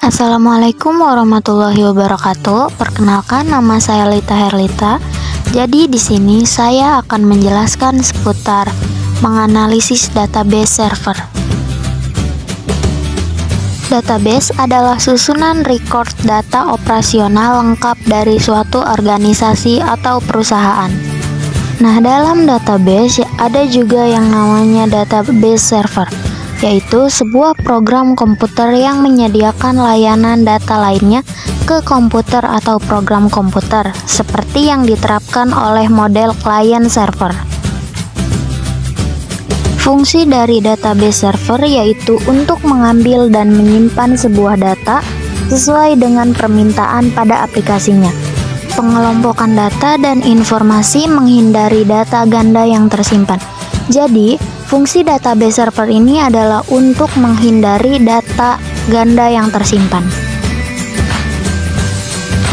Assalamualaikum warahmatullahi wabarakatuh. Perkenalkan, nama saya Lita Herlita. Jadi di sini saya akan menjelaskan seputar menganalisis database server. Database adalah susunan record data operasional lengkap dari suatu organisasi atau perusahaan. Nah, dalam database ada juga yang namanya database server, yaitu sebuah program komputer yang menyediakan layanan data lainnya ke komputer atau program komputer, seperti yang diterapkan oleh model client server. Fungsi dari database server yaitu untuk mengambil dan menyimpan sebuah data sesuai dengan permintaan pada aplikasinya. Pengelompokan data dan informasi menghindari data ganda yang tersimpan. Jadi, fungsi database server ini adalah untuk menghindari data ganda yang tersimpan.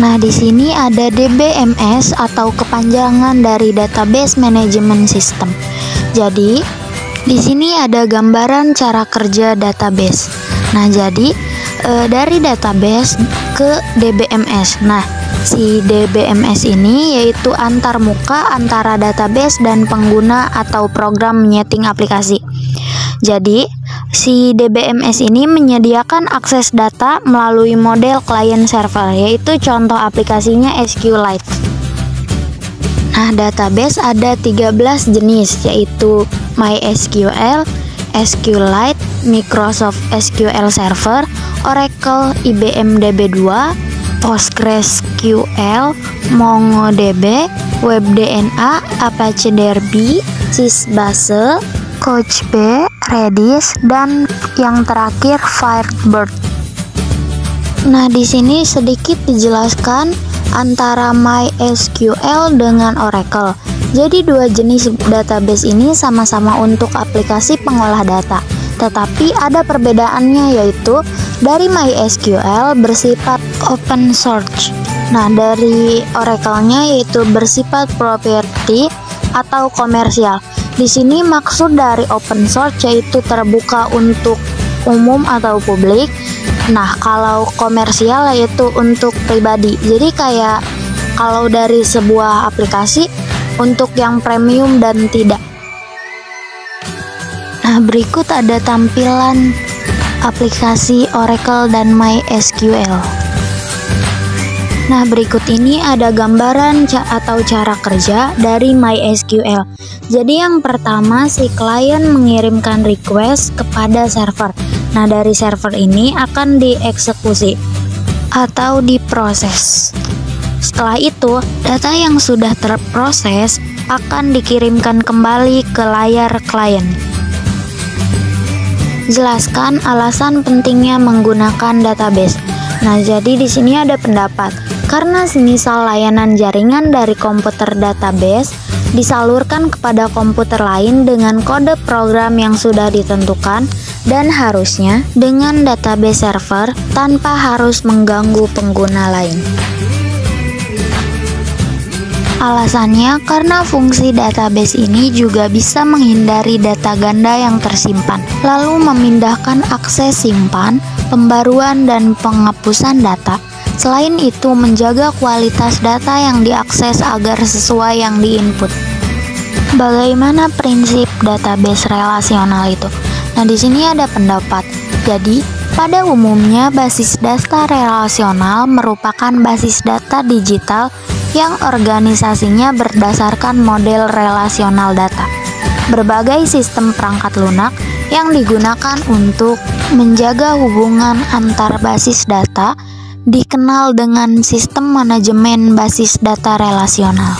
Nah, di sini ada DBMS atau kepanjangan dari Database Management System. Jadi, di sini ada gambaran cara kerja database. Nah, jadi dari database ke DBMS. Nah, si DBMS ini yaitu antarmuka antara database dan pengguna atau program menyeting aplikasi. Jadi, si DBMS ini menyediakan akses data melalui model client server, yaitu contoh aplikasinya SQLite. Nah, database ada 13 jenis, yaitu MySQL, SQLite, Microsoft SQL Server, Oracle IBM DB2, PostgreSQL, MongoDB, WebDNA, Apache Derby, Sysbase, Couchbase, Redis, dan yang terakhir Firebird. Nah, di sini sedikit dijelaskan antara MySQL dengan Oracle. Jadi dua jenis database ini sama-sama untuk aplikasi pengolah data, tetapi ada perbedaannya, yaitu dari MySQL bersifat open source. Nah, dari Oracle-nya yaitu bersifat proprietary atau komersial. Di sini maksud dari open source yaitu terbuka untuk umum atau publik. Nah, kalau komersial yaitu untuk pribadi. Jadi kayak kalau dari sebuah aplikasi untuk yang premium dan tidak. Nah, berikut ada tampilan aplikasi Oracle dan MySQL. Nah, berikut ini ada gambaran atau cara kerja dari MySQL. Jadi yang pertama, si klien mengirimkan request kepada server. Nah, dari server ini akan dieksekusi atau diproses. Setelah itu, data yang sudah terproses akan dikirimkan kembali ke layar klien. Jelaskan alasan pentingnya menggunakan database. Nah, jadi di sini ada pendapat. Karena semisal layanan jaringan dari komputer database disalurkan kepada komputer lain dengan kode program yang sudah ditentukan dan harusnya dengan database server tanpa harus mengganggu pengguna lain. Alasannya karena fungsi database ini juga bisa menghindari data ganda yang tersimpan, lalu memindahkan akses simpan, pembaruan, dan penghapusan data. Selain itu, menjaga kualitas data yang diakses agar sesuai yang diinput. Bagaimana prinsip database relasional itu? Nah, di sini ada pendapat. Jadi, pada umumnya basis data relasional merupakan basis data digital yang organisasinya berdasarkan model relasional data. Berbagai sistem perangkat lunak yang digunakan untuk menjaga hubungan antar basis data dikenal dengan sistem manajemen basis data relasional.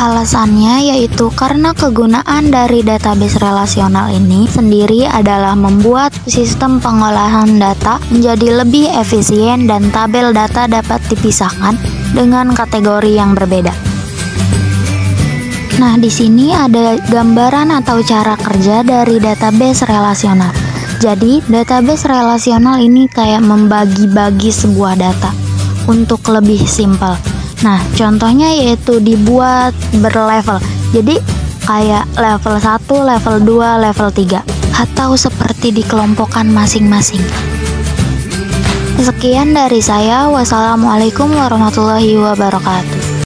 Alasannya yaitu karena kegunaan dari database relasional ini sendiri adalah membuat sistem pengolahan data menjadi lebih efisien dan tabel data dapat dipisahkan dengan kategori yang berbeda. Nah, di sini ada gambaran atau cara kerja dari database relasional. Jadi, database relasional ini kayak membagi-bagi sebuah data untuk lebih simpel. Nah, contohnya yaitu dibuat berlevel. Jadi, kayak level 1, level 2, level 3. Atau seperti dikelompokkan masing-masing. Sekian dari saya. Wassalamualaikum warahmatullahi wabarakatuh.